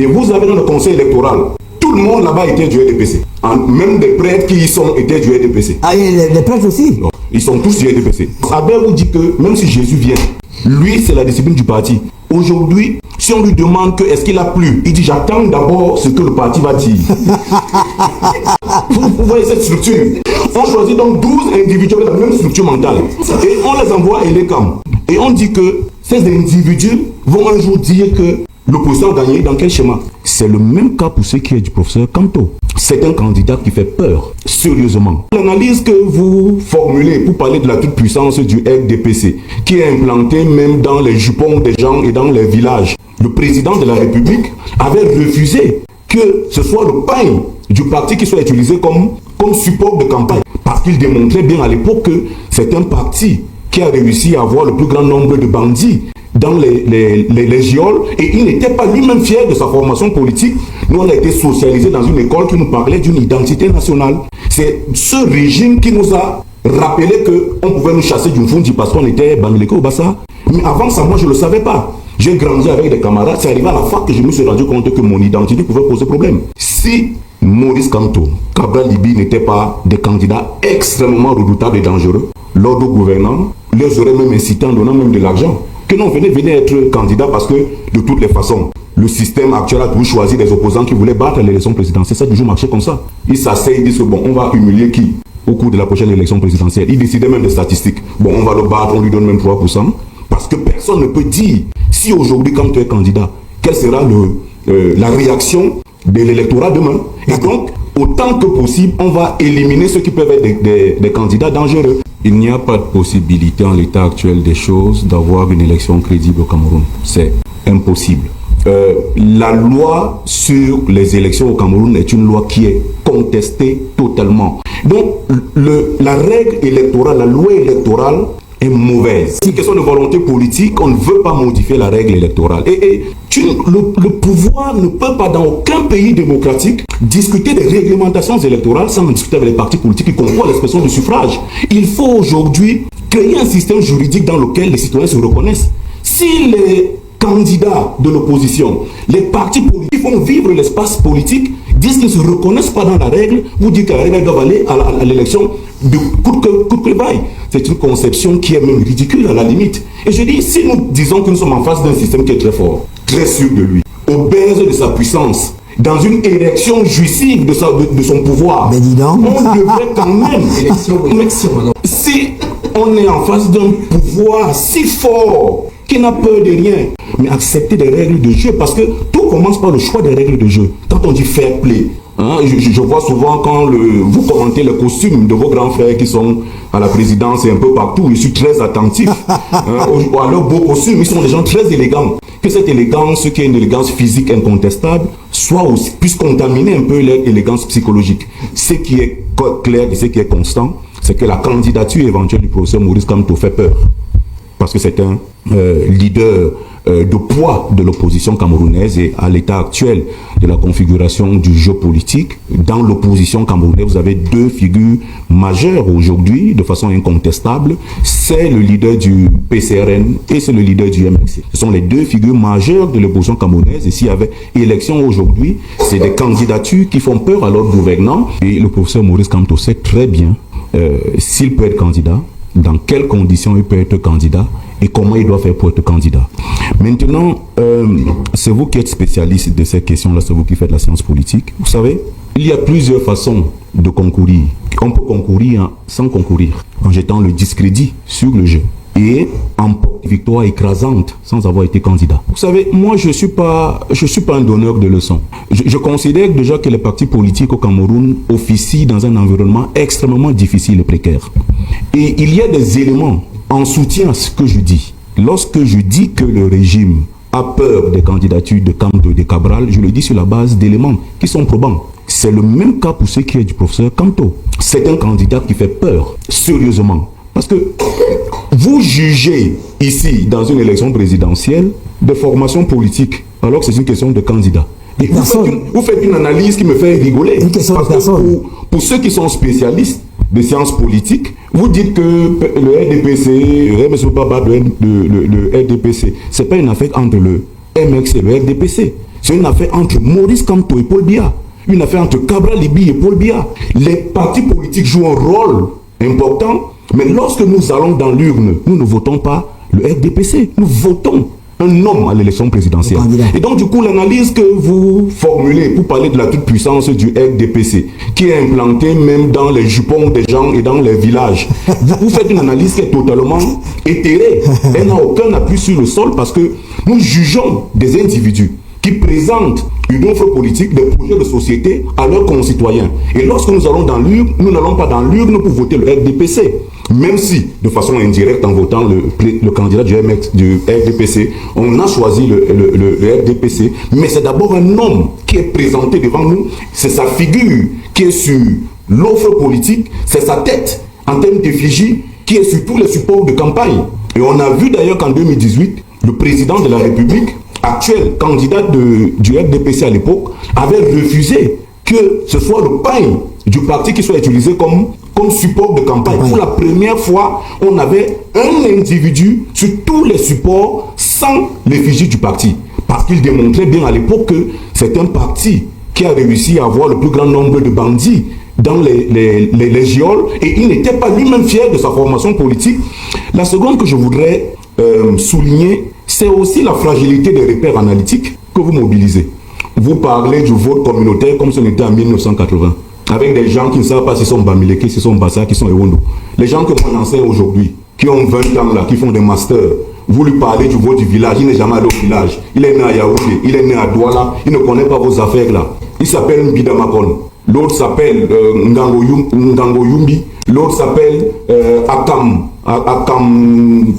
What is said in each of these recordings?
Et vous avez dans le conseil électoral, tout le monde là-bas était du RDPC. Même des prêtres qui y sont étaient du RDPC. Ah, et les prêtres aussi? Non, ils sont tous du RDPC. Abel vous dit que même si Jésus vient, lui c'est la discipline du parti. Aujourd'hui, si on lui demande que est-ce qu'il a plu, il dit j'attends d'abord ce que le parti va dire. Vous voyez cette structure. On choisit donc 12 individus avec la même structure mentale. Et on les envoie à l'ECAM. Et on dit que ces individus vont un jour dire que l'opposition a gagné dans quel schéma. C'est le même cas pour ce qui est du professeur Kanto. C'est un candidat qui fait peur, sérieusement. L'analyse que vous formulez pour parler de la toute-puissance du RDPC, qui est implanté même dans les jupons des gens et dans les villages, le président de la République avait refusé que ce soit le pain du parti qui soit utilisé comme support de campagne. Parce qu'il démontrait bien à l'époque que c'est un parti qui a réussi à avoir le plus grand nombre de bandits dans les geôles, et il n'était pas lui-même fier de sa formation politique. Nous, on a été socialisés dans une école qui nous parlait d'une identité nationale. C'est ce régime qui nous a rappelé qu'on pouvait nous chasser d'une fourche parce qu'on était Bangléko ou Bassa. Mais avant ça, moi, je ne le savais pas. J'ai grandi avec des camarades. C'est arrivé à la fac que je me suis rendu compte que mon identité pouvait poser problème. Si Maurice Kamto, Cabral Libye n'étaient pas des candidats extrêmement redoutables et dangereux, l'ordre gouvernant les aurait même incité en donnant même de l'argent. Que non, venez être candidat parce que de toutes les façons, le système actuel a toujours choisi des opposants qui voulaient battre l'élection présidentielle. Ça a toujours marché comme ça. Ils s'asseyent, ils disent que bon, on va humilier qui au cours de la prochaine élection présidentielle. Ils décidaient même des statistiques. Bon, on va le battre, on lui donne même 3%. Parce que personne ne peut dire, si aujourd'hui, quand tu es candidat, quelle sera la réaction de l'électorat demain. Et donc, autant que possible, on va éliminer ceux qui peuvent être des candidats dangereux. Il n'y a pas de possibilité en l'état actuel des choses d'avoir une élection crédible au Cameroun. C'est impossible. La loi sur les élections au Cameroun est une loi qui est contestée totalement. Donc, la règle électorale, la loi électorale est mauvaise. C'est une question de volonté politique, on ne veut pas modifier la règle électorale. Le pouvoir ne peut pas, dans aucun pays démocratique, discuter des réglementations électorales sans discuter avec les partis politiques qui concourent à l'expression du suffrage. Il faut aujourd'hui créer un système juridique dans lequel les citoyens se reconnaissent. Si les candidats de l'opposition, les partis politiques font vivre l'espace politique, disent qu'ils ne se reconnaissent pas dans la règle, vous dites que la règle doit aller à l'élection de coup de bail. C'est une conception qui est même ridicule à la limite. Et je dis, si nous disons que nous sommes en face d'un système qui est très fort, très sûr de lui, obèse de sa puissance, dans une élection jouissive de son pouvoir, mais dis donc. On devrait quand même, si on est en face d'un pouvoir si fort, qui n'a peur de rien, mais accepter des règles de jeu, parce que tout commence par le choix des règles de jeu. Quand on dit fair play, hein, je vois souvent quand vous commentez les costumes de vos grands frères qui sont à la présidence et un peu partout, je suis très attentif à leurs beaux costumes. Ils sont des gens très élégants. Que cette élégance, qui est une élégance physique incontestable, puisse contaminer un peu leur élégance psychologique. Ce qui est clair et ce qui est constant, c'est que la candidature éventuelle du professeur Maurice Kamto fait peur. Parce que c'est un leader de poids de l'opposition camerounaise, et à l'état actuel de la configuration du jeu politique, dans l'opposition camerounaise, vous avez deux figures majeures aujourd'hui, de façon incontestable. C'est le leader du PCRN et c'est le leader du MXC. Ce sont les deux figures majeures de l'opposition camerounaise, et s'il y avait élection aujourd'hui, c'est des candidatures qui font peur à l'ordre gouvernant. Et le professeur Maurice Kamto sait très bien s'il peut être candidat, dans quelles conditions il peut être candidat et comment il doit faire pour être candidat. Maintenant, c'est vous qui êtes spécialiste de ces questions-là, c'est vous qui faites la science politique. Vous savez, il y a plusieurs façons de concourir. On peut concourir sans concourir, en jetant le discrédit sur le jeu et en victoire écrasante sans avoir été candidat. Vous savez, moi je suis pas un donneur de leçons. Je considère déjà que les partis politiques au Cameroun officient dans un environnement extrêmement difficile et précaire. Et il y a des éléments en soutien à ce que je dis. Lorsque je dis que le régime a peur des candidatures de Kamto et de Cabral, je le dis sur la base d'éléments qui sont probants. C'est le même cas pour ce qui est du professeur Kamto. C'est un candidat qui fait peur, sérieusement. Parce que vous jugez ici, dans une élection présidentielle, de formation politique, alors que c'est une question de candidat. Et vous faites une analyse qui me fait rigoler. Parce que pour ceux qui sont spécialistes de sciences politiques, vous dites que le RDPC, le RDPC, c'est pas une affaire entre le MX et le RDPC. C'est une affaire entre Maurice Kamto et Paul Biya. Une affaire entre Cabral Libby et Paul Biya. Les partis politiques jouent un rôle important, mais lorsque nous allons dans l'urne, nous ne votons pas le RDPC, nous votons un homme à l'élection présidentielle. Et donc du coup, l'analyse que vous formulez pour parler de la toute-puissance du RDPC, qui est implanté même dans les jupons des gens et dans les villages, vous faites une analyse qui est totalement éthérée. Elle n'a aucun appui sur le sol parce que nous jugeons des individus qui présentent une offre politique, des projets de société à leurs concitoyens. Et lorsque nous allons dans l'urne, nous n'allons pas dans l'urne pour voter le RDPC. Même si, de façon indirecte, en votant le candidat du RDPC, on a choisi le RDPC, mais c'est d'abord un homme qui est présenté devant nous, c'est sa figure qui est sur l'offre politique, c'est sa tête en termes d'effigie qui est sur tous les supports de campagne. Et on a vu d'ailleurs qu'en 2018, le président de la République, actuel candidat du RDPC à l'époque, avait refusé que ce soit le pain du parti qui soit utilisé comme support de campagne. Pour la première fois, on avait un individu sur tous les supports sans l'effigie du parti. Parce qu'il démontrait bien à l'époque que c'est un parti qui a réussi à avoir le plus grand nombre de bandits dans les geôles et il n'était pas lui-même fier de sa formation politique. La seconde que je voudrais souligner, c'est aussi la fragilité des repères analytiques que vous mobilisez. Vous parlez du vote communautaire comme ce n'était en 1980. Avec des gens qui ne savent pas si sont Bamileke, si sont Bassa, qui sont Ewondo. Les gens que moi j'enseigne aujourd'hui, qui ont 20 ans là, qui font des masters, vous lui parlez du vote du village, il n'est jamais allé au village. Il est né à Yaoundé, il est né à Douala, il ne connaît pas vos affaires là. Il s'appelle Mbida Makon, l'autre s'appelle Ngango Yumbi, l'autre s'appelle Akam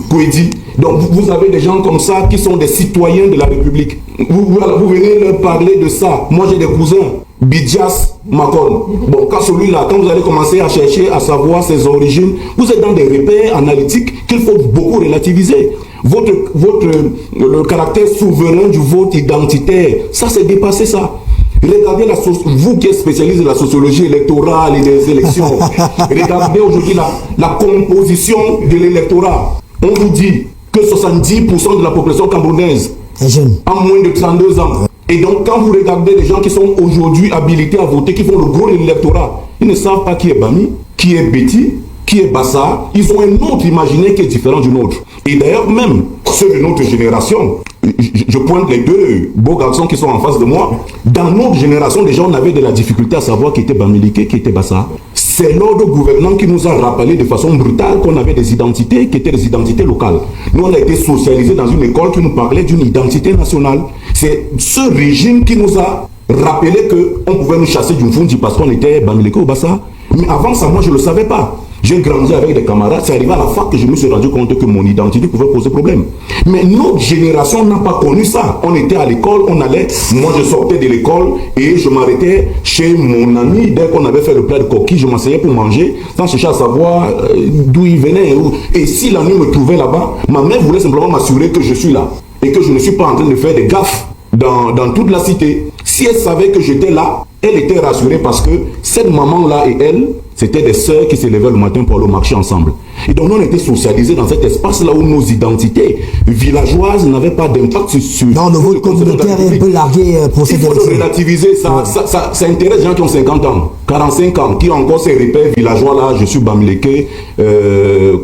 Kwedi. Donc vous avez des gens comme ça qui sont des citoyens de la République. Vous venez leur parler de ça. Moi j'ai des cousins, Bidjas Makon. Bon, quand celui-là, quand vous allez commencer à chercher à savoir ses origines, vous êtes dans des repères analytiques qu'il faut beaucoup relativiser. Le caractère souverain du vote identitaire, ça c'est dépassé ça. Regardez vous qui êtes spécialiste de la sociologie électorale et des élections, regardez aujourd'hui la composition de l'électorat. On vous dit que 70% de la population camerounaise a moins de 32 ans. Et donc, quand vous regardez les gens qui sont aujourd'hui habilités à voter, qui font le gros de l'électorat, ils ne savent pas qui est Bami, qui est Betty, qui est Bassa. Ils ont un autre imaginaire qui est différent du nôtre. Et d'ailleurs, même ceux de notre génération, je pointe les deux beaux garçons qui sont en face de moi. Dans notre génération, déjà, on avait de la difficulté à savoir qui était Bamileke, qui était Bassa. C'est l'ordre gouvernant qui nous a rappelé de façon brutale qu'on avait des identités qui étaient des identités locales. Nous, on a été socialisés dans une école qui nous parlait d'une identité nationale. C'est ce régime qui nous a rappelé qu'on pouvait nous chasser d'une Fundi parce qu'on était Bamileke ou Bassa. Mais avant ça, moi, je ne le savais pas. J'ai grandi avec des camarades, c'est arrivé à la fac que je me suis rendu compte que mon identité pouvait poser problème. Mais notre génération n'a pas connu ça. On était à l'école, on allait, moi je sortais de l'école et je m'arrêtais chez mon ami. Dès qu'on avait fait le plat de coquille, je m'asseyais pour manger, sans chercher à savoir d'où il venait. Et si la nuit me trouvait là-bas, ma mère voulait simplement m'assurer que je suis là. Et que je ne suis pas en train de faire des gaffes dans toute la cité. Si elle savait que j'étais là, elle était rassurée parce que cette maman-là et elle, c'était des sœurs qui se levaient le matin pour aller au marché ensemble. Et donc, on était socialisés dans cet espace-là où nos identités villageoises n'avaient pas d'impact sur... Non, le vote communautaire est un peu largué pour cette élection. Il faut relativiser ça. Ça intéresse les gens qui ont 50 ans, 45 ans, qui ont encore ces repères villageois-là. Je suis Bamileke,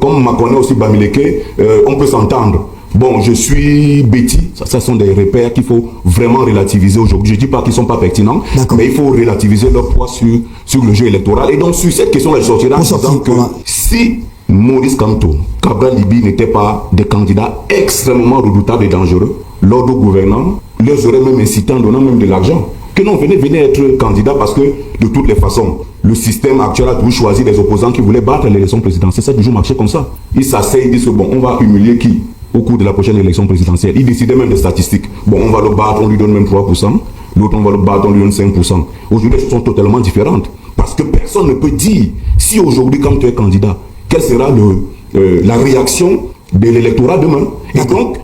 comme Makone aussi Bamileke, on peut s'entendre. Bon, je suis Betty, ça sont des repères qu'il faut vraiment relativiser aujourd'hui. Je ne dis pas qu'ils ne sont pas pertinents, mais il faut relativiser leur poids sur le jeu électoral. Et donc, sur cette question-là, je sortirai en disant que si Maurice Kamto, Cabral Libby n'étaient pas des candidats extrêmement redoutables et dangereux, l'ordre gouvernant les aurait même incité en donnant même de l'argent. Que non, venez être candidat parce que, de toutes les façons, le système actuel a toujours choisi des opposants qui voulaient battre l'élection présidentielle. Ça a toujours marché comme ça. Ils s'asseyent, ils disent, bon, on va humilier qui au cours de la prochaine élection présidentielle. Ils décidaient même des statistiques. Bon, on va le battre, on lui donne même 3%. L'autre, on va le battre, on lui donne 5%. Aujourd'hui, les choses sont totalement différentes. Parce que personne ne peut dire, si aujourd'hui, quand tu es candidat, quelle sera la réaction de l'électorat demain. Et donc,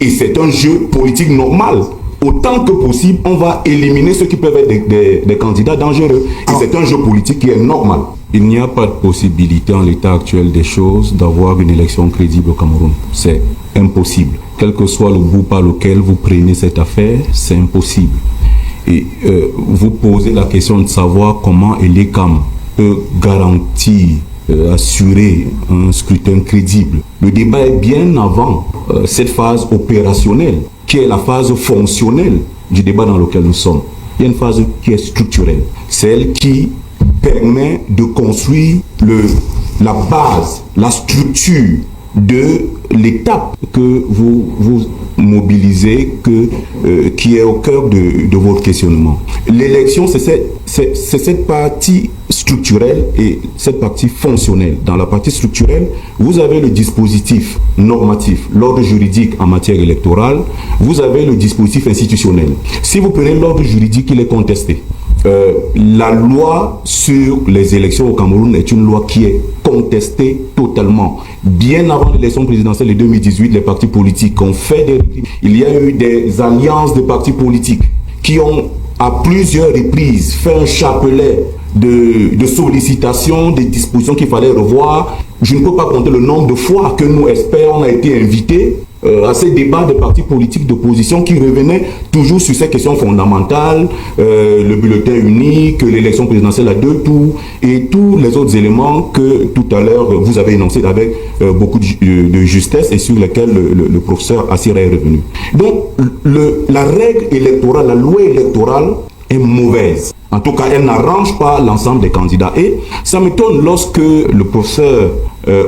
et c'est un jeu politique normal. Autant que possible, on va éliminer ceux qui peuvent être des candidats dangereux. Et c'est un jeu politique qui est normal. Il n'y a pas de possibilité en l'état actuel des choses d'avoir une élection crédible au Cameroun. C'est impossible. quel que soit le bout par lequel vous prenez cette affaire, c'est impossible. Et vous posez la question de savoir comment l'ECAM peut garantir, assurer un scrutin crédible. Le débat est bien avant cette phase opérationnelle, qui est la phase fonctionnelle du débat dans lequel nous sommes. Il y a une phase qui est structurelle, celle qui permet de construire la base, la structure de l'étape que vous mobilisez, qui est au cœur de votre questionnement. L'élection, c'est cette partie structurelle et cette partie fonctionnelle. Dans la partie structurelle, vous avez le dispositif normatif, l'ordre juridique en matière électorale, vous avez le dispositif institutionnel. Si vous prenez l'ordre juridique, il est contesté. La loi sur les élections au Cameroun est une loi qui est contestée totalement. Bien avant l'élection présidentielle de 2018, les partis politiques ont fait il y a eu des alliances de partis politiques qui ont à plusieurs reprises fait un chapelet de sollicitations, des dispositions qu'il fallait revoir. Je ne peux pas compter le nombre de fois que nous, experts, on a été invités à ces débats de partis politiques d'opposition qui revenaient toujours sur ces questions fondamentales, le bulletin unique, l'élection présidentielle à 2 tours et tous les autres éléments que tout à l'heure vous avez énoncés avec beaucoup de justesse et sur lesquels le professeur Assira est revenu. Donc la règle électorale, la loi électorale est mauvaise. En tout cas, elle n'arrange pas l'ensemble des candidats. Et ça m'étonne lorsque le professeur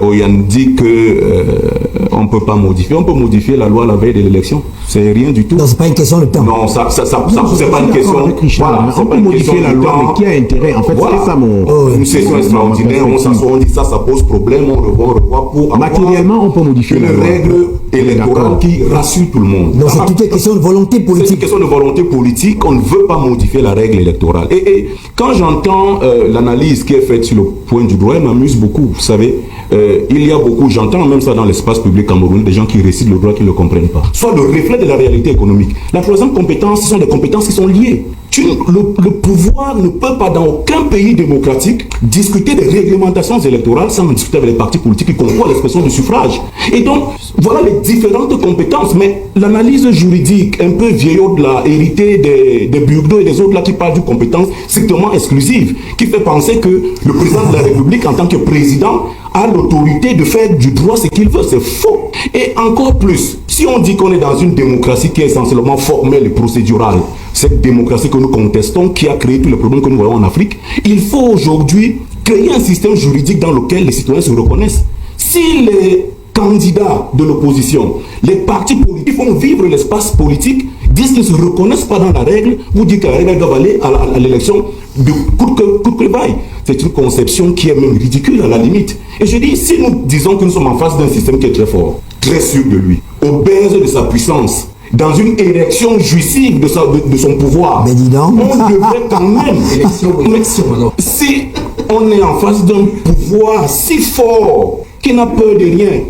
Oyan dit qu'on ne peut pas modifier. On peut modifier la loi la veille de l'élection. C'est rien du tout. Non, c'est pas une question de temps. Non, c'est pas une question. Voilà, on peut modifier la loi, mais qui a intérêt? En fait, voilà. c'est ça mon... Une session extraordinaire, on s'assoit, on dit ça pose problème, on revoit pour... Matériellement, on peut modifier une la loi. règle électorale qui rassure tout le monde. Non, c'est toute une question de volonté politique. C'est une question de volonté politique. On ne veut pas modifier la règle électorale. Et quand j'entends l'analyse qui est faite sur le point du droit, elle m'amuse beaucoup. Vous savez, il y a beaucoup, j'entends même ça dans l'espace public camerounais, des gens qui récitent le droit qui ne le comprennent pas. Soit le reflet de la réalité économique. La troisième compétence, ce sont des compétences qui sont liées. Le pouvoir ne peut pas, dans aucun pays démocratique, discuter des réglementations électorales sans en discuter avec les partis politiques qui concourent à l'expression du suffrage. Et donc, voilà les différentes compétences. Mais l'analyse juridique, un peu vieillotte là, héritée des Burdeaux et des autres là qui parlent d'une compétence strictement exclusive, qui fait penser que le président de la République, en tant que président, a l'autorité de faire du droit ce qu'il veut. C'est faux. Et encore plus, si on dit qu'on est dans une démocratie qui est essentiellement formelle et procédurale, cette démocratie que nous contestons, qui a créé tous les problèmes que nous voyons en Afrique, il faut aujourd'hui créer un système juridique dans lequel les citoyens se reconnaissent. Si les candidats de l'opposition, les partis politiques font vivre l'espace politique, disent qu'ils ne se reconnaissent pas dans la règle, vous dites que la règle doit aller à l'élection de coûte que vaille. C'est une conception qui est même ridicule à la limite. Et je dis, si nous disons que nous sommes en face d'un système qui est très fort, très sûr de lui, obèse de sa puissance, dans une élection jouissive de son pouvoir, mais dis donc, on devrait quand même si on est en face d'un pouvoir si fort qui n'a peur de rien,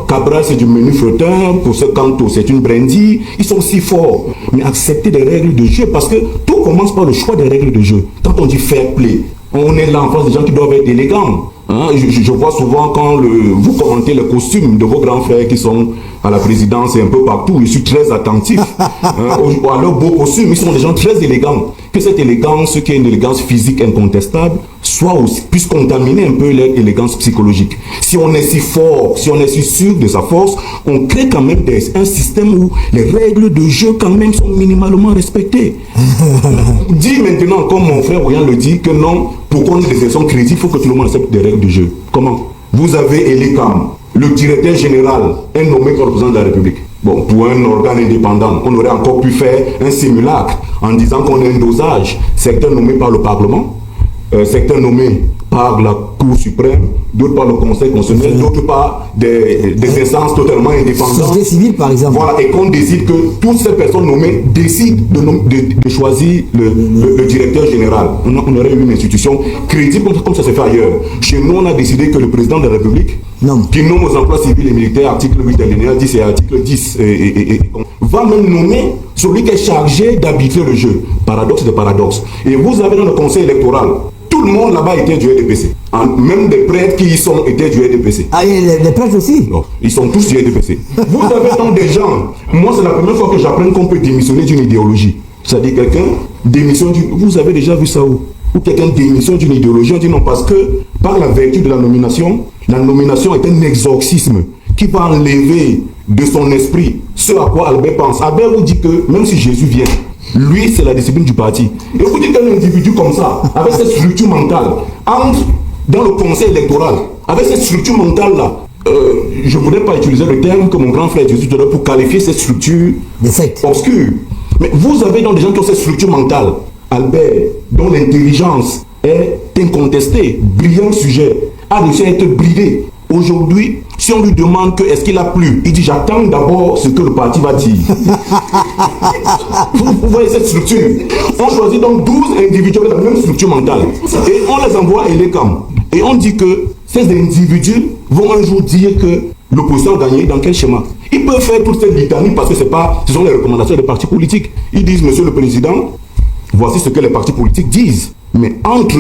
Cabral c'est du menu flotteur, pour ce Kanto c'est une brindille, ils sont si forts, mais accepter des règles de jeu, parce que tout commence par le choix des règles de jeu. Quand on dit fair play, on est là en face des gens qui doivent être élégants. Hein, je vois souvent quand vous commentez les costumes de vos grands frères qui sont à la présidence et un peu partout, je suis très attentif à leurs beaux costumes. Ils sont des gens très élégants. Que cette élégance, qui est une élégance physique incontestable, puisse contaminer un peu leur élégance psychologique. Si on est si fort, si on est si sûr de sa force, on crée quand même un système où les règles de jeu quand même sont minimalement respectées. Dis maintenant, comme mon frère Oyan le dit, que non, pour qu'on ait des élections crédibles, il faut que tout le monde accepte des règles de jeu. Comment? Vous avez l'ECAM, le directeur général est nommé comme le président de la République. Bon, pour un organe indépendant, on aurait encore pu faire un simulacre en disant qu'on a un dosage, certains nommés par le Parlement, certains nommés par la Cour suprême, d'autres par le Conseil constitutionnel, d'autres par des instances totalement indépendantes. Société civile, par exemple. Voilà, et qu'on décide que toutes ces personnes nommées décident de choisir le directeur général. On aurait eu une institution crédible comme ça se fait ailleurs. Chez nous, on a décidé que le président de la République, qui nomme aux emplois civils et militaires, article 8 alinéa 10 et article 10, va même nommer celui qui est chargé d'arbitrer le jeu. Paradoxe de paradoxe. Et vous avez dans le conseil électoral Tout le monde là-bas était du RDPC. Même des prêtres qui y sont étaient du RDPC. Ah, et les prêtres aussi? Non, ils sont tous du RDPC. Vous avez donc des gens, moi c'est la première fois que j'apprends qu'on peut démissionner d'une idéologie. C'est-à-dire quelqu'un démissionne d'une... Vous avez déjà vu ça où? Où quelqu'un démissionne d'une idéologie, on dit non parce que par la vertu de la nomination est un exorcisme qui va enlever de son esprit ce à quoi Albert pense. Albert vous dit que même si Jésus vient, lui c'est la discipline du parti. Et vous dites qu'un individu comme ça, avec cette structure mentale, entre dans le conseil électoral, avec cette structure mentale-là, je ne voudrais pas utiliser le terme que mon grand frère Jésus donne pour qualifier cette structure obscure. Mais vous avez donc des gens qui ont cette structure mentale. Albert, dont l'intelligence est incontestée, brillant sujet, a réussi à être bridé. Aujourd'hui, si on lui demande que est-ce qu'il a plu, il dit j'attends d'abord ce que le parti va dire. vous voyez cette structure. On choisit donc 12 individus avec la même structure mentale. Et on les envoie à l'ECAM. Et on dit que ces individus vont un jour dire que l'opposition a gagné dans quel schéma. Ils peuvent faire toute cette litanie parce que ce sont les recommandations des partis politiques. Ils disent, monsieur le président, voici ce que les partis politiques disent. Mais entre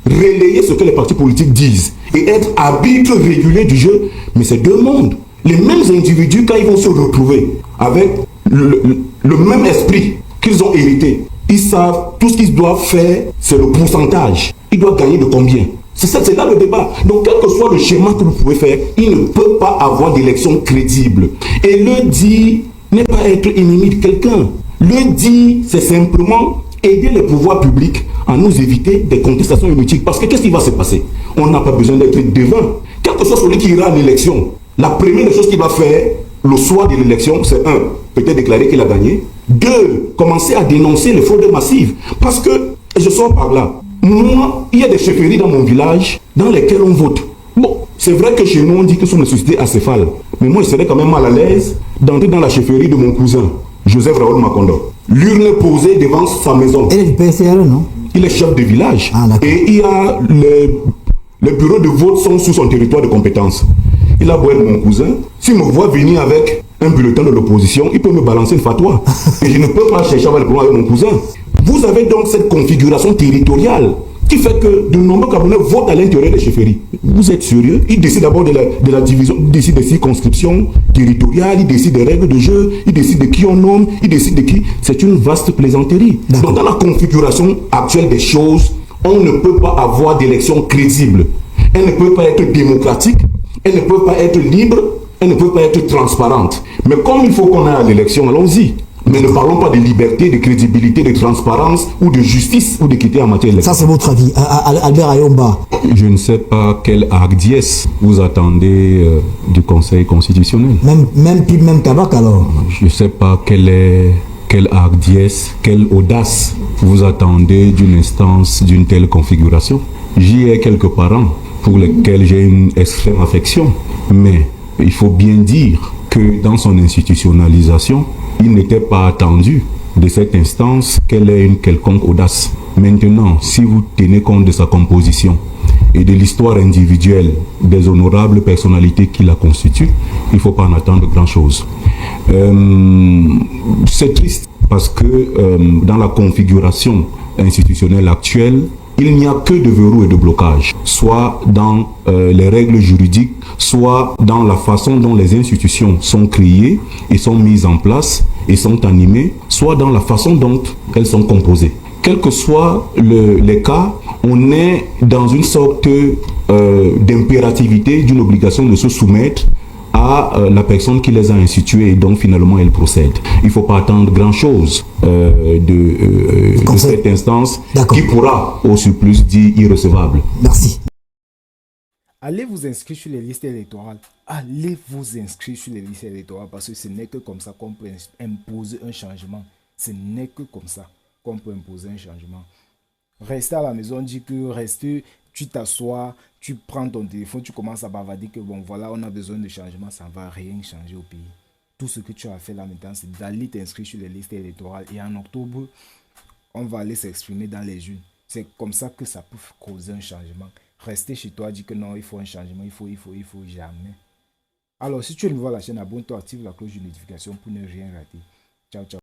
relayer ce que les partis politiques disent et être arbitre régulier du jeu, mais c'est deux mondes. Les mêmes individus, quand ils vont se retrouver avec le même esprit qu'ils ont hérité, ils savent tout ce qu'ils doivent faire, c'est le pourcentage. Ils doivent gagner de combien? C'est là le débat. Donc, quel que soit le schéma que vous pouvez faire, il ne peut pas avoir d'élection crédible. Et le dit n'est pas être ennemi de quelqu'un. Le dit, c'est simplement aider les pouvoirs publics à nous éviter des contestations inutiles. Parce que qu'est-ce qui va se passer? On n'a pas besoin d'être devin. Quel que soit celui qui ira à l'élection, la première chose qu'il va faire le soir de l'élection, c'est peut-être déclarer qu'il a gagné. 2, commencer à dénoncer les fraudes massives. Parce que, et je sors par là, moi, il y a des chefferies dans mon village dans lesquelles on vote. Bon, c'est vrai que chez nous, on dit que ce sont des sociétés acéphales. Mais moi, je serais quand même mal à l'aise d'entrer dans la chefferie de mon cousin, Joseph Raoul Macondo. L'urne est posée devant sa maison. Elle est du PCRE, non? Il est chef de village. Ah, et il y a les bureaux de vote sont sous son territoire de compétence. Il a beau être mon cousin. S'il me voit venir avec un bulletin de l'opposition, il peut me balancer une fatwa. Et je ne peux pas chercher à avoir le problème avec mon cousin. Vous avez donc cette configuration territoriale qui fait que de nombreux Camerounais votent à l'intérieur des chefferies. Vous êtes sérieux? Ils décident d'abord de la division, ils décident des circonscriptions territoriales, ils décident des règles de jeu, ils décident de qui on nomme, ils décident de qui. C'est une vaste plaisanterie. Donc dans la configuration actuelle des choses, on ne peut pas avoir d'élection crédible. Elle ne peut pas être démocratique, elle ne peut pas être libre, elle ne peut pas être transparente. Mais comme il faut qu'on aille à l'élection, allons-y. Mais ne parlons pas de liberté, de crédibilité, de transparence ou de justice ou d'équité en matière électorale. Ça, c'est votre avis. Albert Ayomba. Je ne sais pas quelle hardiesse vous attendez du Conseil constitutionnel. Même Kabak alors. Je ne sais pas quelle hardiesse, quelle audace vous attendez d'une instance d'une telle configuration. J'y ai quelques parents pour lesquels j'ai une extrême affection. Mais il faut bien dire que dans son institutionnalisation, il n'était pas attendu de cette instance qu'elle ait une quelconque audace. Maintenant, si vous tenez compte de sa composition et de l'histoire individuelle des honorables personnalités qui la constituent, il ne faut pas en attendre grand-chose. C'est triste parce que dans la configuration institutionnelle actuelle, il n'y a que de verrous et de blocages, soit dans les règles juridiques, soit dans la façon dont les institutions sont créées et sont mises en place et sont animées, soit dans la façon dont elles sont composées. Quel que soit les cas, on est dans une sorte d'impérativité, d'une obligation de se soumettre à la personne qui les a instituées et donc finalement elle procède. Il ne faut pas attendre grand-chose de cette instance qui pourra au surplus dire irrecevable. Merci. Allez vous inscrire sur les listes électorales. Allez vous inscrire sur les listes électorales parce que ce n'est que comme ça qu'on peut imposer un changement. Ce n'est que comme ça qu'on peut imposer un changement. Rester à la maison dit que rester, tu t'assois, tu prends ton téléphone, tu commences à bavarder que bon voilà, on a besoin de changement, ça ne va rien changer au pays. Tout ce que tu as fait là maintenant, c'est d'aller t'inscrire sur les listes électorales et en octobre, on va aller s'exprimer dans les urnes. C'est comme ça que ça peut causer un changement. Rester chez toi, dire que non, il faut un changement, il faut jamais. Alors, si tu es nouveau à la chaîne, abonne-toi, active la cloche de notification pour ne rien rater. Ciao, ciao.